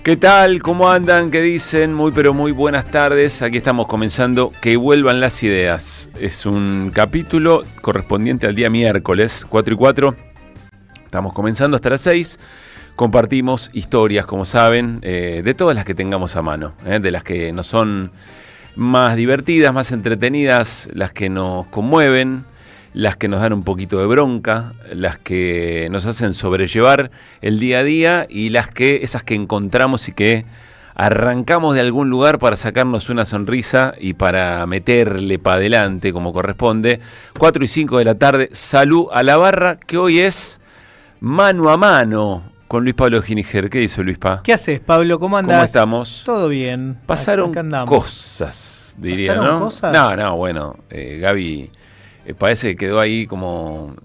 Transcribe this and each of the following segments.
¿Qué tal? ¿Cómo andan? ¿Qué dicen? Muy pero muy buenas tardes. Aquí estamos comenzando Que vuelvan las ideas. Es un capítulo correspondiente al día miércoles, 4 y 4. Estamos comenzando hasta las 6. Compartimos historias, como saben, de todas las que tengamos a mano, de las que nos son más divertidas, más entretenidas, las que nos conmueven, las que nos dan un poquito de bronca, las que nos hacen sobrellevar el día a día y esas que encontramos y que arrancamos de algún lugar para sacarnos una sonrisa y para meterle para adelante como corresponde. 4 y 5 de la tarde, salud a la barra, que hoy es mano a mano con Luis Pablo Giniger. ¿Qué dice Luispa? ¿Qué haces, Pablo? ¿Cómo andás? ¿Cómo estamos? Todo bien. Pasaron cosas, diría, ¿Pasaron ¿no? cosas? No, bueno, Gaby parece que quedó ahí como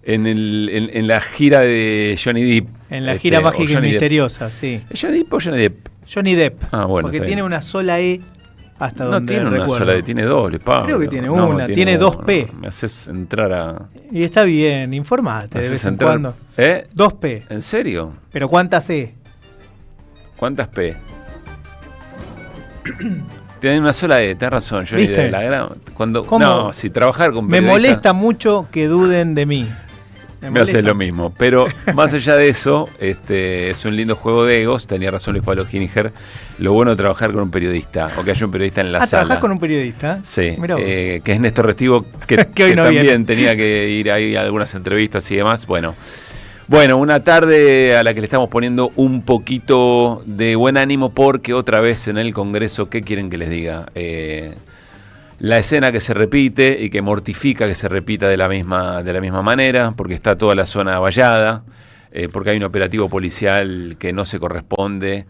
en la gira de Johnny Depp. En la gira mágica y misteriosa, sí. ¿Johnny Depp o Johnny Depp? Johnny Depp. Ah, bueno, porque tiene una sola E hasta donde no tiene recuerdo. Una sola E, tiene doble, Pablo. Creo que tiene una, tiene dos P. Me haces entrar a... Y está bien, informate de vez en cuando. Dos P. ¿En serio? ¿Pero cuántas E? ¿Cuántas P? Tiene una sola E, tenés razón, Johnny ¿Viste? Depp. ¿Cómo? Si trabajar con Me periodistas, molesta mucho que duden de mí. me hace lo mismo, pero más allá de eso, es un lindo juego de egos. Tenía razón Luis Pablo Giniger. Lo bueno de trabajar con un periodista, o que haya un periodista en la sala. ¿Trabajás con un periodista? Sí, Mirá vos. que es Néstor Restivo, que hoy no también viene. tenía que ir ahí a algunas entrevistas y demás. Bueno, una tarde a la que le estamos poniendo un poquito de buen ánimo porque otra vez en el Congreso, ¿qué quieren que les diga? La escena que se repite y que mortifica que se repita de la misma manera, porque está toda la zona vallada, porque hay un operativo policial que no se corresponde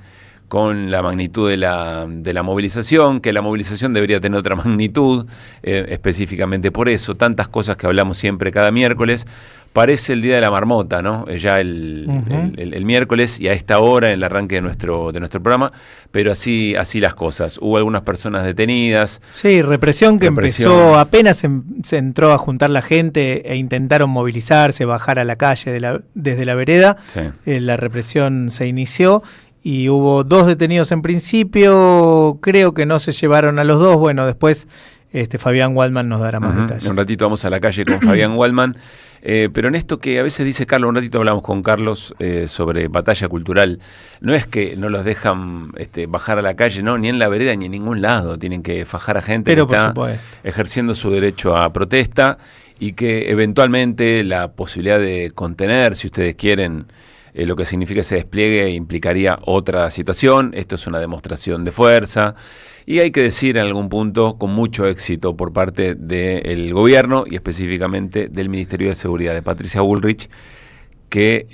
con la magnitud de la movilización, que la movilización debería tener otra magnitud, específicamente por eso, tantas cosas que hablamos siempre cada miércoles. Parece el día de la marmota, ¿no? Ya el miércoles y a esta hora, en el arranque de nuestro programa, pero así las cosas. Hubo algunas personas detenidas. Sí, represión que empezó apenas se entró a juntar la gente e intentaron movilizarse, bajar a la calle desde la vereda. Sí. La represión se inició y hubo 2 detenidos en principio. Creo que no se llevaron a los 2. Bueno, después Fabián Waldman nos dará más detalles. En un ratito vamos a la calle con Fabián Waldman. Pero en esto que a veces dice Carlos, un ratito hablamos con Carlos sobre batalla cultural, no es que no los dejan bajar a la calle, no, ni en la vereda ni en ningún lado, tienen que fajar a gente Pero que está ejerciendo su derecho a protesta y que eventualmente la posibilidad de contener, si ustedes quieren, lo que significa ese despliegue implicaría otra situación. Esto es una demostración de fuerza y hay que decir en algún punto con mucho éxito por parte del gobierno y específicamente del Ministerio de Seguridad de Patricia Bullrich, que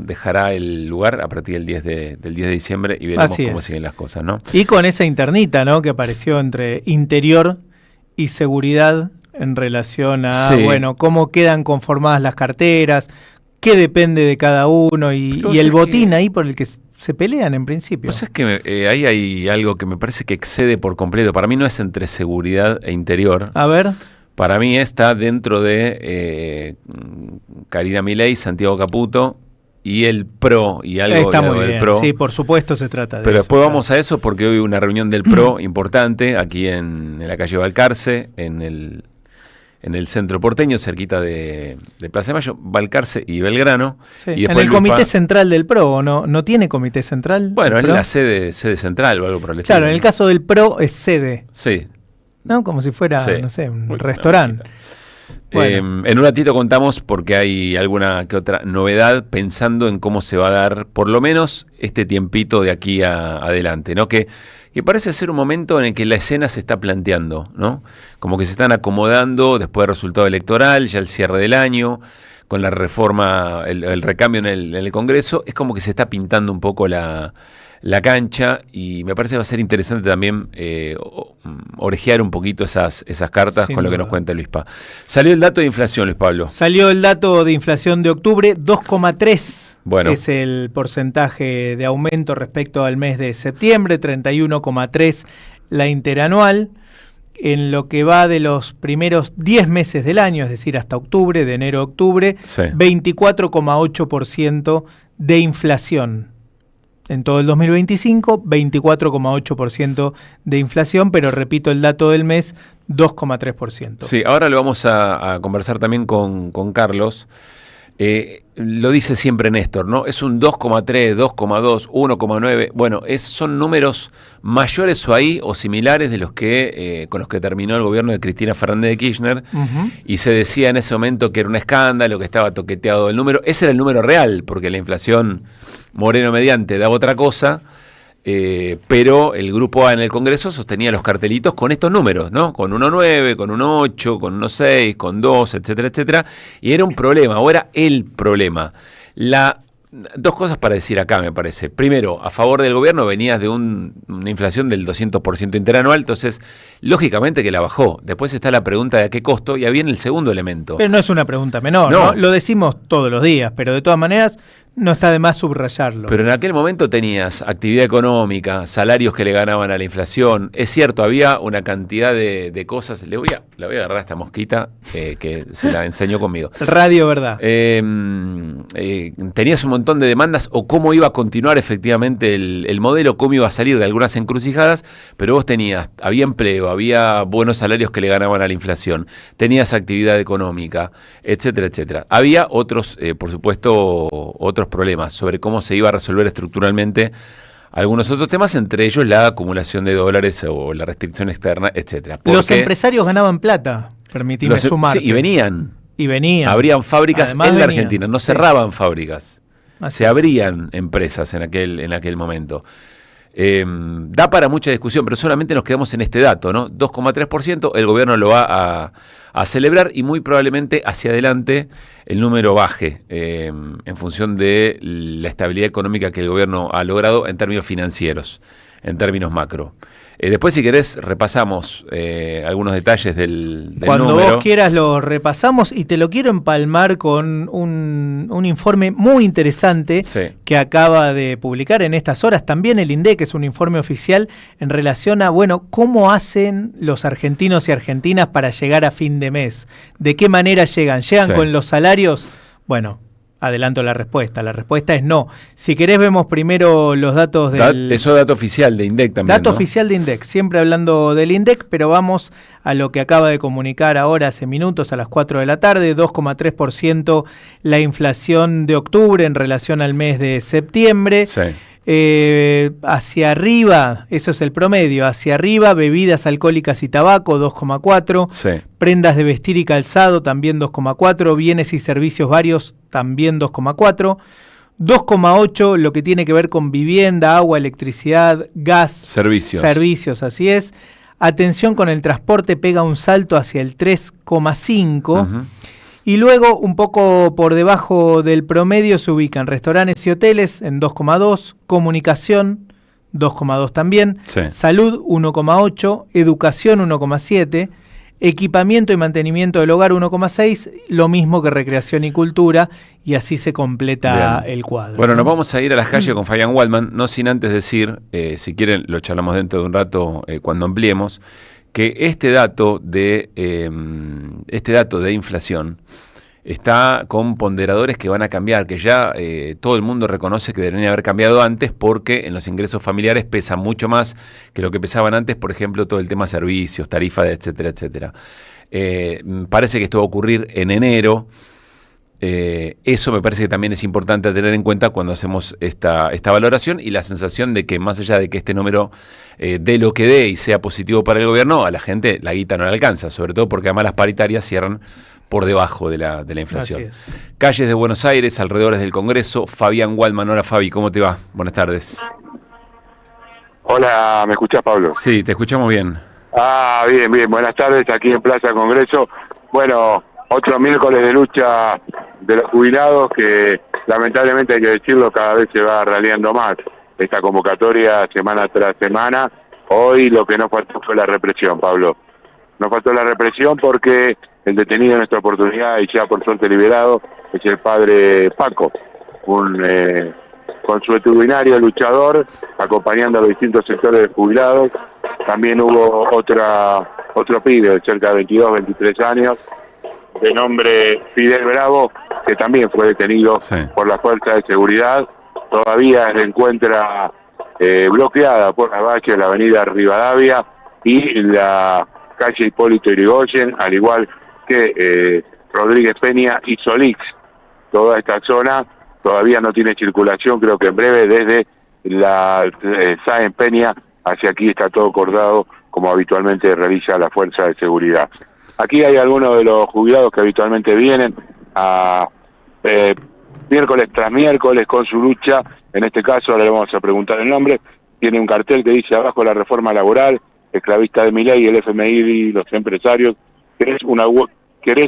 dejará el lugar a partir del 10 de diciembre y veremos cómo siguen las cosas, ¿no? Y con esa internita, ¿no?, que apareció entre Interior y Seguridad en relación a, cómo quedan conformadas las carteras, qué depende de cada uno y el botín ahí por el que se pelean en principio. Pues es que ahí hay algo que me parece que excede por completo. Para mí no es entre seguridad e interior. A ver. Para mí está dentro de Karina Milei, Santiago Caputo y el PRO y algo está muy del bien. PRO. Sí, por supuesto se trata de Pero eso. después vamos a eso porque hoy hay una reunión del PRO importante aquí en la calle Balcarce, en el centro porteño, cerquita de Plaza de Mayo, Balcarce y Belgrano. Sí. Y en el comité central del PRO, ¿o no tiene comité central? Bueno, es la sede central o algo por el estilo. Claro, en el caso del PRO es sede. Sí. ¿No? Como si fuera, no sé, un restaurante. Bueno. En un ratito contamos porque hay alguna que otra novedad pensando en cómo se va a dar por lo menos este tiempito de aquí adelante, ¿no? Que parece ser un momento en el que la escena se está planteando, ¿no? Como que se están acomodando después del resultado electoral, ya el cierre del año, con la reforma, el recambio en el Congreso, es como que se está pintando un poco la cancha y me parece que va a ser interesante también orejear un poquito esas cartas con lo que nos cuenta Luispa. Salió el dato de inflación, Luis Pablo. Salió el dato de inflación de octubre, 2,3%. Bueno. Es el porcentaje de aumento respecto al mes de septiembre, 31,3% la interanual. En lo que va de los primeros 10 meses del año, es decir, hasta octubre, de enero a octubre, sí. 24,8% de inflación. En todo el 2025, 24,8% de inflación, pero repito el dato del mes, 2,3%. Sí, ahora lo vamos a conversar también con Carlos. Lo dice siempre Néstor, ¿no? Es un 2,3, 2,2, 1,9. Bueno, son números mayores o ahí o similares de los que con los que terminó el gobierno de Cristina Fernández de Kirchner. Y se decía en ese momento que era un escándalo, que estaba toqueteado el número. Ese era el número real, porque la inflación Moreno mediante daba otra cosa. Pero el Grupo A en el Congreso sostenía los cartelitos con estos números, ¿no? Con 1,9, con 1,8, con 1,6, con 2, etcétera, etcétera. Y era un problema, o era el problema. Dos cosas para decir acá, me parece. Primero, a favor del gobierno venías de una inflación del 200% interanual, entonces, lógicamente que la bajó. Después está la pregunta de a qué costo, y ahí viene el segundo elemento. Pero no es una pregunta menor, ¿no? Lo decimos todos los días, pero de todas maneras no está de más subrayarlo. Pero en aquel momento tenías actividad económica, salarios que le ganaban a la inflación. Es cierto, había una cantidad de cosas. La voy a agarrar a esta mosquita que se la enseñó conmigo. Radio Verdad. Tenías un montón de demandas o cómo iba a continuar efectivamente el modelo, cómo iba a salir de algunas encrucijadas, pero vos había empleo, había buenos salarios que le ganaban a la inflación, tenías actividad económica, etcétera, etcétera. Había otros, por supuesto, otros problemas sobre cómo se iba a resolver estructuralmente algunos otros temas, entre ellos la acumulación de dólares o la restricción externa, etcétera. Los empresarios ganaban plata, permitime sumar. Sí, y venían. Abrían fábricas en la Argentina, no cerraban fábricas. Se abrían empresas en aquel momento. Da para mucha discusión, pero solamente nos quedamos en este dato, ¿no? 2,3%, el gobierno lo va a celebrar y muy probablemente hacia adelante el número baje en función de la estabilidad económica que el gobierno ha logrado en términos financieros, en términos macro. Después, si querés, repasamos algunos detalles del Cuando número. vos quieras lo repasamos, y te lo quiero empalmar con un informe muy interesante que acaba de publicar en estas horas también el INDEC, que es un informe oficial en relación a, cómo hacen los argentinos y argentinas para llegar a fin de mes. ¿De qué manera llegan? ¿Llegan con los salarios? Adelanto la respuesta. La respuesta es no. Si querés, vemos primero los datos del... Eso es dato oficial de INDEC también, Dato oficial de INDEC, siempre hablando del INDEC, pero vamos a lo que acaba de comunicar ahora hace minutos, a las 4 de la tarde, 2,3% la inflación de octubre en relación al mes de septiembre. Sí. Hacia arriba, eso es el promedio, hacia arriba, bebidas alcohólicas y tabaco, 2,4%, prendas de vestir y calzado, también 2,4%, bienes y servicios varios, también 2,4%, 2,8% lo que tiene que ver con vivienda, agua, electricidad, gas, servicios, así es. Atención con el transporte, pega un salto hacia el 3,5%. Y luego, un poco por debajo del promedio, se ubican restaurantes y hoteles en 2,2%, comunicación 2,2% también, salud 1,8%, educación 1,7%, equipamiento y mantenimiento del hogar 1,6%, lo mismo que recreación y cultura, y así se completa el cuadro. Bueno, nos vamos a ir a las calles con Fabián Waldman, no sin antes decir, si quieren lo charlamos dentro de un rato cuando ampliemos, que este dato de inflación está con ponderadores que van a cambiar, que ya todo el mundo reconoce que deberían haber cambiado antes, porque en los ingresos familiares pesa mucho más que lo que pesaban antes, por ejemplo, todo el tema servicios, tarifas, etcétera, etcétera. Parece que esto va a ocurrir en enero. Eso me parece que también es importante tener en cuenta cuando hacemos esta valoración, y la sensación de que más allá de que este número dé lo que dé y sea positivo para el gobierno, a la gente la guita no le alcanza, sobre todo porque además las paritarias cierran por debajo de la inflación. Calles de Buenos Aires, alrededores del Congreso, Fabián Waldman. Hola Fabi, ¿cómo te va? Buenas tardes. Hola, ¿me escuchás, Pablo? Sí, te escuchamos bien. Bien, buenas tardes, aquí en Plaza Congreso. Bueno, otro miércoles de lucha de los jubilados que lamentablemente, hay que decirlo, cada vez se va raleando más. Esta convocatoria semana tras semana. Hoy lo que nos faltó fue la represión, Pablo. Nos faltó la represión porque el detenido en nuestra oportunidad, y ya por suerte liberado, es el padre Paco, un consuetudinario luchador, acompañando a los distintos sectores de jubilados. También hubo otro pibe de cerca de 22, 23 años, de nombre Fidel Bravo, que también fue detenido por la fuerza de seguridad. Todavía se encuentra bloqueada por la valle de la avenida Rivadavia y la calle Hipólito Yrigoyen, al igual que Rodríguez Peña y Solís. Toda esta zona todavía no tiene circulación, creo que en breve desde la Sáenz Peña hacia aquí está todo cortado, como habitualmente realiza la fuerza de seguridad. Aquí hay algunos de los jubilados que habitualmente vienen a miércoles tras miércoles con su lucha. En este caso, ahora le vamos a preguntar el nombre. Tiene un cartel que dice: abajo la reforma laboral, esclavista de Milei, el FMI y los empresarios. ¿Querés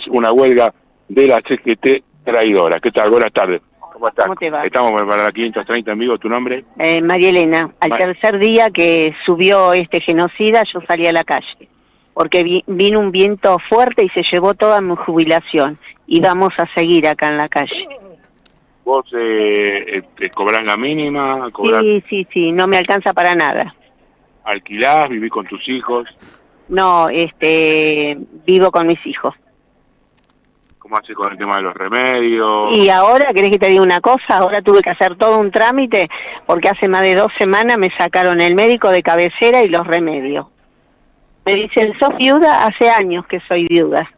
una huelga de la CGT traidora? ¿Qué tal? Buenas tardes. ¿Cómo estás? ¿Cómo te va? Estamos para la 530 en vivo. ¿Tu nombre? María Elena. Al tercer día que subió este genocida, yo salí a la calle, porque vino un viento fuerte y se llevó toda mi jubilación. Y vamos a seguir acá en la calle. ¿Vos cobrás la mínima? Sí, no me alcanza para nada. ¿Alquilás? ¿Vivís con tus hijos? No, vivo con mis hijos. ¿Cómo haces con el tema de los remedios? Y ahora, ¿querés que te diga una cosa? Ahora tuve que hacer todo un trámite, porque hace más de 2 semanas me sacaron el médico de cabecera y los remedios. Me dicen: ¿sos viuda? Hace años que soy viuda.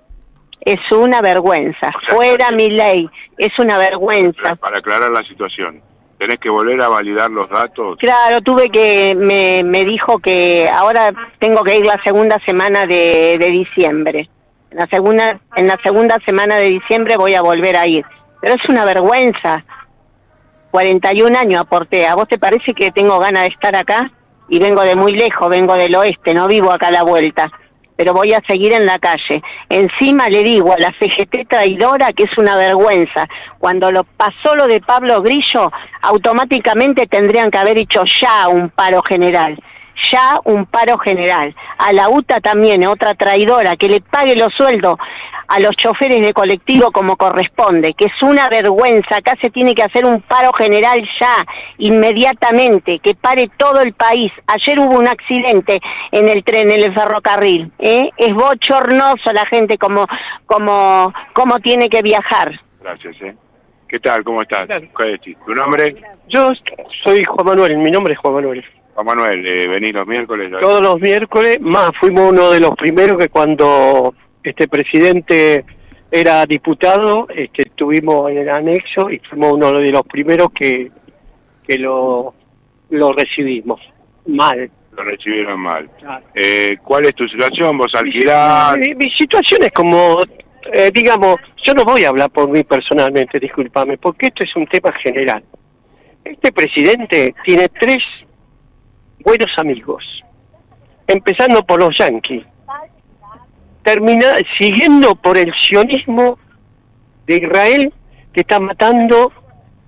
Es una vergüenza. O sea, fuera Milei, es una vergüenza. Para aclarar la situación, ¿tenés que volver a validar los datos? Claro, me dijo que ahora tengo que ir la segunda semana de diciembre. En la segunda semana de diciembre voy a volver a ir. Pero es una vergüenza. 41 años aporté. ¿A vos te parece que tengo ganas de estar acá? Y vengo de muy lejos, vengo del oeste, no vivo acá a la vuelta. Pero voy a seguir en la calle. Encima le digo a la CGT traidora que es una vergüenza. Cuando pasó lo de Pablo Grillo, automáticamente tendrían que haber hecho ya un paro general. Ya un paro general. A la UTA también, otra traidora, que le pague los sueldos a los choferes de colectivo como corresponde, que es una vergüenza. Acá se tiene que hacer un paro general ya, inmediatamente, que pare todo el país. Ayer hubo un accidente en el tren, en el ferrocarril, es bochornoso la gente como tiene que viajar. Gracias, ¿Qué tal? ¿Cómo estás? ¿Qué decís? ¿Tu nombre? Yo soy Juan Manuel, mi nombre es Juan Manuel. Juan Manuel, venís los miércoles. Todos los miércoles, más fuimos uno de los primeros que cuando este presidente era diputado, estuvimos en el anexo y fuimos uno de los primeros que lo recibimos mal. Lo recibieron mal. Claro. ¿Cuál es tu situación? ¿Vos alquilás? Mi situación es como, digamos, yo no voy a hablar por mí personalmente, discúlpame, porque esto es un tema general. Este presidente tiene 3 buenos amigos, empezando por los yanquis, siguiendo por el sionismo de Israel, que está matando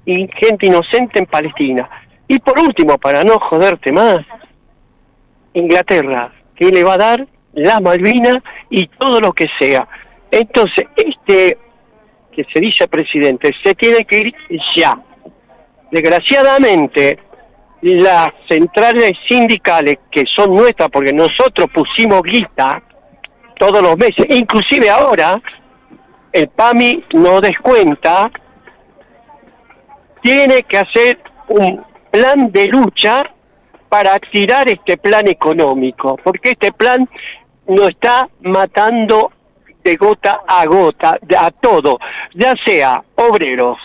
gente inocente en Palestina, y por último, para no joderte más, Inglaterra, que le va a dar las Malvinas y todo lo que sea. Entonces, que se dice presidente, se tiene que ir ya. Desgraciadamente, las centrales sindicales, que son nuestras, porque nosotros pusimos guita todos los meses, inclusive ahora, el PAMI no descuenta, tiene que hacer un plan de lucha para tirar este plan económico, porque este plan nos está matando de gota a gota, a todo, ya sea obreros,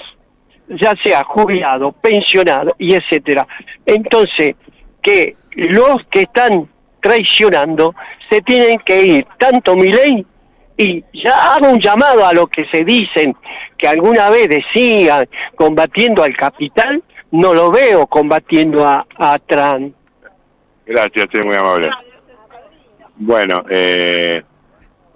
ya sea jubilado, pensionado y etcétera. Entonces, que los que están traicionando se tienen que ir, tanto Milei, y ya hago un llamado a los que se dicen que alguna vez decían combatiendo al capital, no lo veo combatiendo a Trump. Gracias, muy amable. Bueno,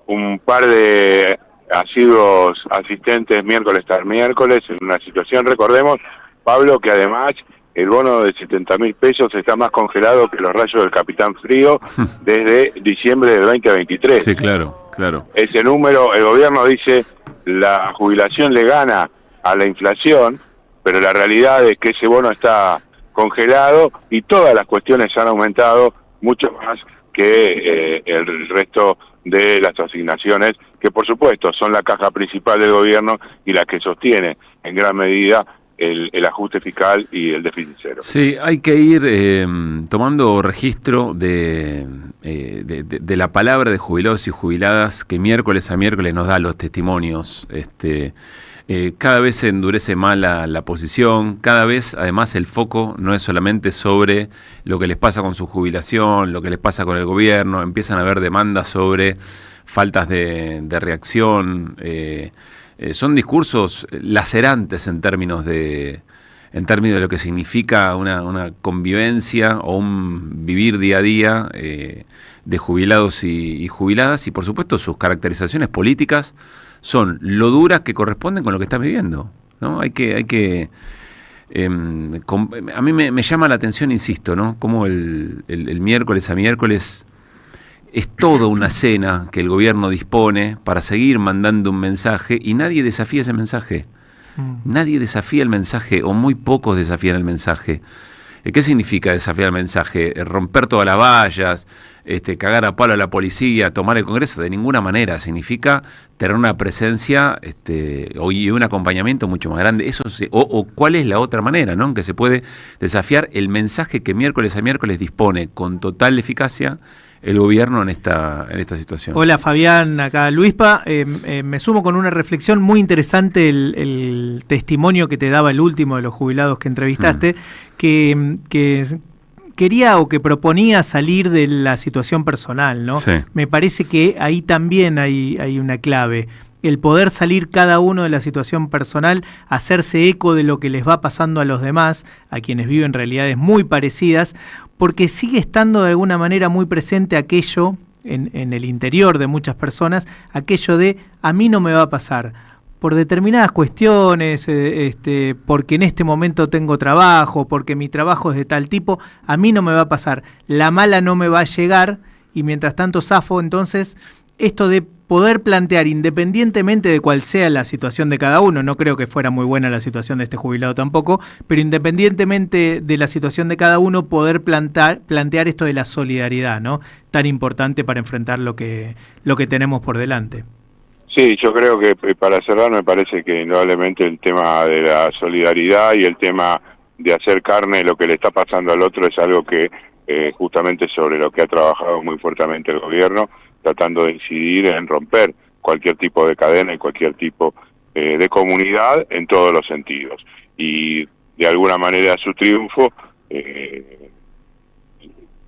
un par de asiduos asistentes miércoles tras miércoles en una situación, recordemos, Pablo, que además el bono de 70.000 pesos está más congelado que los rayos del Capitán Frío desde diciembre del 2023. Sí, claro. Ese número, el gobierno dice, la jubilación le gana a la inflación, pero la realidad es que ese bono está congelado y todas las cuestiones han aumentado mucho más que el resto de las asignaciones, que por supuesto son la caja principal del gobierno y la que sostiene en gran medida el ajuste fiscal y el déficit cero. Sí, hay que ir tomando registro de la palabra de jubilados y jubiladas que miércoles a miércoles nos da los testimonios. Cada vez se endurece más la posición, cada vez además el foco no es solamente sobre lo que les pasa con su jubilación, lo que les pasa con el gobierno, empiezan a haber demandas sobre faltas de reacción. Son discursos lacerantes en términos de lo que significa una convivencia o un vivir día a día de jubilados y jubiladas, y por supuesto sus caracterizaciones políticas son lo duras que corresponden con lo que están viviendo, ¿no? Hay que a mí me llama la atención, insisto, ¿no? Como el miércoles a miércoles es toda una cena que el gobierno dispone para seguir mandando un mensaje y nadie desafía ese mensaje. Nadie desafía el mensaje, o muy pocos desafían el mensaje. ¿Qué significa desafiar el mensaje? ¿Romper todas las vallas? ¿Cagar a palo a la policía? ¿Tomar el Congreso? De ninguna manera. Significa tener una presencia y un acompañamiento mucho más grande. O ¿cuál es la otra manera, ¿no?, en que se puede desafiar el mensaje que miércoles a miércoles dispone con total eficacia el gobierno en esta situación? Hola Fabián, acá Luispa. Me sumo con una reflexión muy interesante, el testimonio que te daba el último de los jubilados que entrevistaste, que quería o que proponía salir de la situación personal, ¿no? Sí. Me parece que ahí también hay una clave. El poder salir cada uno de la situación personal, hacerse eco de lo que les va pasando a los demás, a quienes viven realidades muy parecidas, porque sigue estando de alguna manera muy presente aquello en el interior de muchas personas, aquello de a mí no me va a pasar, por determinadas cuestiones, porque en este momento tengo trabajo, porque mi trabajo es de tal tipo, a mí no me va a pasar, la mala no me va a llegar, y mientras tanto zafo. Entonces, esto de poder plantear, independientemente de cuál sea la situación de cada uno, no creo que fuera muy buena la situación de este jubilado tampoco, pero independientemente de la situación de cada uno, poder plantear esto de la solidaridad, ¿no?, tan importante para enfrentar lo que tenemos por delante. Sí, yo creo que para cerrar me parece que indudablemente el tema de la solidaridad y el tema de hacer carne lo que le está pasando al otro es algo que justamente sobre lo que ha trabajado muy fuertemente el gobierno, tratando de incidir en romper cualquier tipo de cadena y cualquier tipo de comunidad en todos los sentidos. Y de alguna manera su triunfo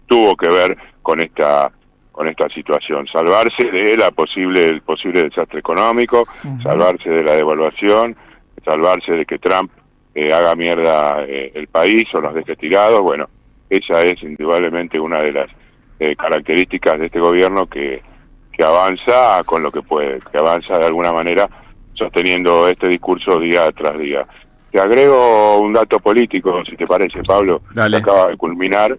tuvo que ver con esta situación, salvarse de el posible desastre económico, salvarse de la devaluación, salvarse de que Trump haga mierda el país o nos deje tirados. Bueno, esa es indudablemente una de las características de este gobierno que avanza con lo que puede, que avanza de alguna manera sosteniendo este discurso día tras día. Te agrego un dato político, si te parece, Pablo. Dale. Acaba de culminar.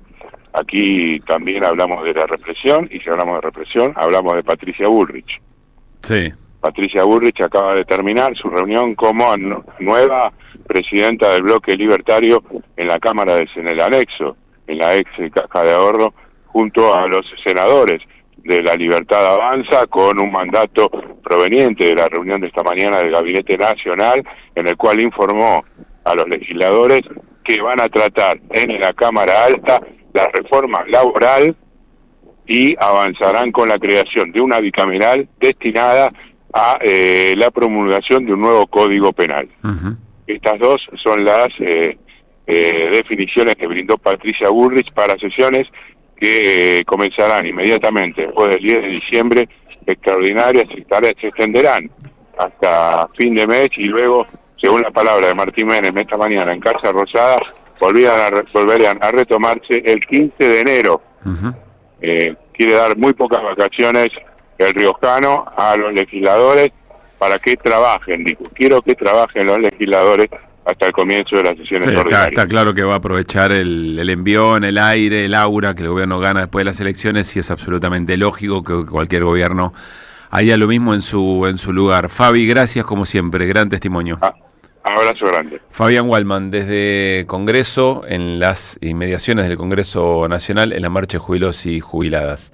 Aquí también hablamos de la represión, y si hablamos de represión, hablamos de Patricia Bullrich. Sí. Patricia Bullrich acaba de terminar su reunión como nueva presidenta del bloque libertario en la Cámara en el anexo, en la ex Caja de Ahorro, junto a los senadores de La Libertad Avanza, con un mandato proveniente de la reunión de esta mañana del Gabinete Nacional, en el cual informó a los legisladores que van a tratar en la Cámara Alta la reforma laboral y avanzarán con la creación de una bicameral destinada a la promulgación de un nuevo Código Penal. Estas dos son las definiciones que brindó Patricia Bullrich para sesiones que comenzarán inmediatamente después del 10 de diciembre, extraordinarias, se extenderán hasta fin de mes, y luego, según la palabra de Martín Menem esta mañana en Casa Rosada, volverían a retomarse el 15 de enero. Quiere dar muy pocas vacaciones el riojano a los legisladores para que trabajen. Digo, quiero que trabajen los legisladores hasta el comienzo de las sesiones ordinarias. Está claro que va a aprovechar el envión, el aire, el aura que el gobierno gana después de las elecciones, y es absolutamente lógico que cualquier gobierno haría lo mismo en su lugar. Fabi, gracias como siempre, gran testimonio. Abrazo grande. Fabián Waldman, desde Congreso, en las inmediaciones del Congreso Nacional, en la marcha de jubilados y jubiladas.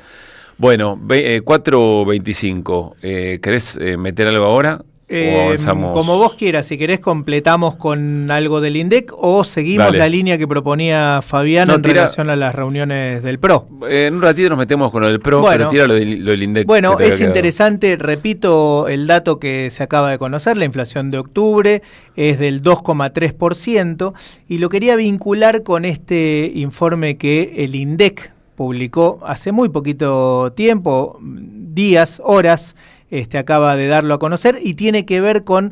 Bueno, 4.25. ¿Querés meter algo ahora? ¿O avanzamos? Como vos quieras, si querés completamos con algo del INDEC o seguimos la línea que proponía Fabián en relación a las reuniones del PRO. En un ratito nos metemos con el PRO, pero tira lo del INDEC. Bueno, es interesante, repito el dato que se acaba de conocer, la inflación de octubre es del 2,3% y lo quería vincular con este informe que el INDEC publicó hace muy poquito tiempo, días, horas, acaba de darlo a conocer y tiene que ver con,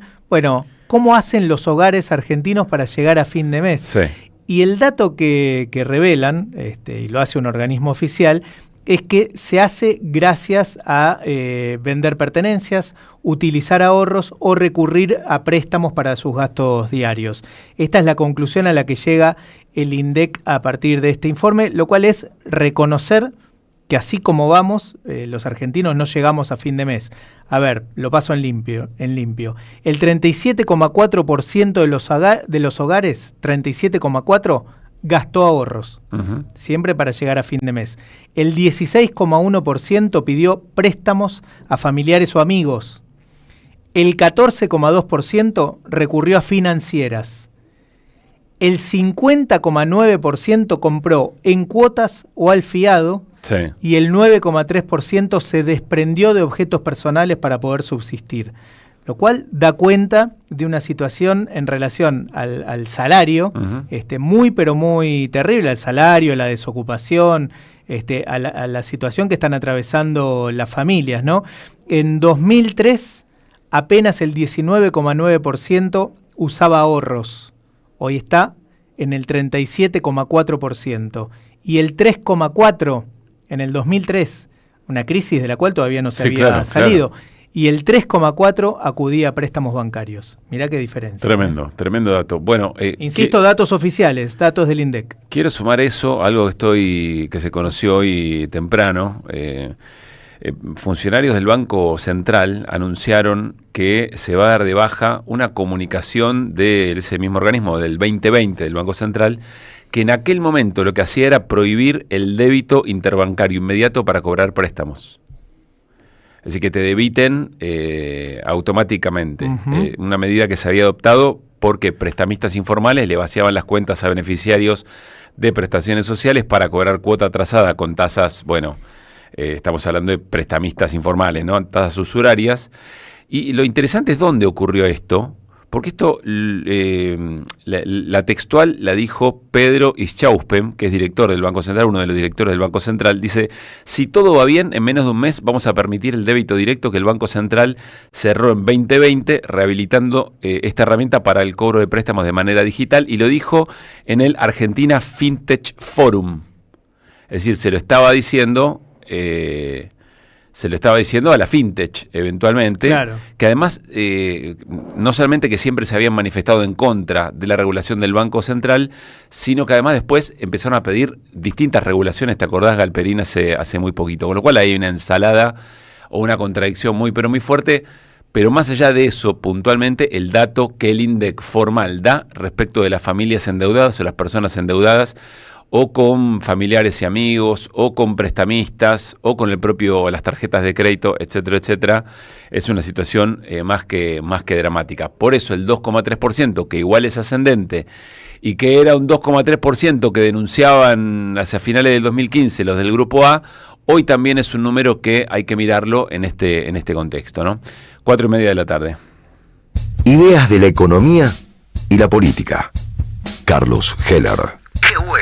cómo hacen los hogares argentinos para llegar a fin de mes. Sí. Y el dato que revelan, y lo hace un organismo oficial, es que se hace gracias a vender pertenencias, utilizar ahorros o recurrir a préstamos para sus gastos diarios. Esta es la conclusión a la que llega el INDEC a partir de este informe, lo cual es reconocer que así como vamos, los argentinos no llegamos a fin de mes. A ver, lo paso en limpio. El 37,4% de los hogares, 37,4%, gastó ahorros, siempre para llegar a fin de mes. El 16,1% pidió préstamos a familiares o amigos. El 14,2% recurrió a financieras. El 50,9% compró en cuotas o al fiado. Sí. Y el 9,3% se desprendió de objetos personales para poder subsistir, lo cual da cuenta de una situación en relación al salario, muy pero muy terrible, al salario, la desocupación, a la situación que están atravesando las familias, ¿no? En 2003 apenas el 19,9% usaba ahorros, hoy está en el 37,4% y el 3,4% en el 2003, una crisis de la cual todavía no se había salido, y el 3,4% acudía a préstamos bancarios. Mirá qué diferencia. Tremendo dato. Bueno, insisto, datos oficiales, datos del INDEC. Quiero sumar eso, algo que se conoció hoy temprano. Funcionarios del Banco Central anunciaron que se va a dar de baja una comunicación de ese mismo organismo del 2020 del Banco Central, que en aquel momento lo que hacía era prohibir el débito interbancario inmediato para cobrar préstamos. Es decir, que te debiten automáticamente. Una medida que se había adoptado porque prestamistas informales le vaciaban las cuentas a beneficiarios de prestaciones sociales para cobrar cuota atrasada con tasas, estamos hablando de prestamistas informales, ¿no? Tasas usurarias. Y lo interesante es dónde ocurrió esto. Porque esto, la textual la dijo Pedro Ischauspem, que es director del Banco Central, uno de los directores del Banco Central. Dice, si todo va bien, en menos de un mes vamos a permitir el débito directo que el Banco Central cerró en 2020, rehabilitando esta herramienta para el cobro de préstamos de manera digital, y lo dijo en el Argentina FinTech Forum. Es decir, se lo estaba diciendo a la FinTech eventualmente, claro. Que además no solamente que siempre se habían manifestado en contra de la regulación del Banco Central, sino que además después empezaron a pedir distintas regulaciones. ¿Te acordás, Galperín, hace muy poquito? Con lo cual hay una ensalada o una contradicción muy pero muy fuerte. Pero más allá de eso, puntualmente, el dato que el INDEC formal da respecto de las familias endeudadas o las personas endeudadas, o con familiares y amigos, o con prestamistas, o con las tarjetas de crédito, etcétera, etcétera, es una situación más que dramática. Por eso el 2,3%, que igual es ascendente, y que era un 2,3% que denunciaban hacia finales del 2015 los del Grupo A, hoy también es un número que hay que mirarlo en este contexto, ¿no? 4:30 de la tarde. Ideas de la economía y la política. Carlos Heller. ¡Que vuelva!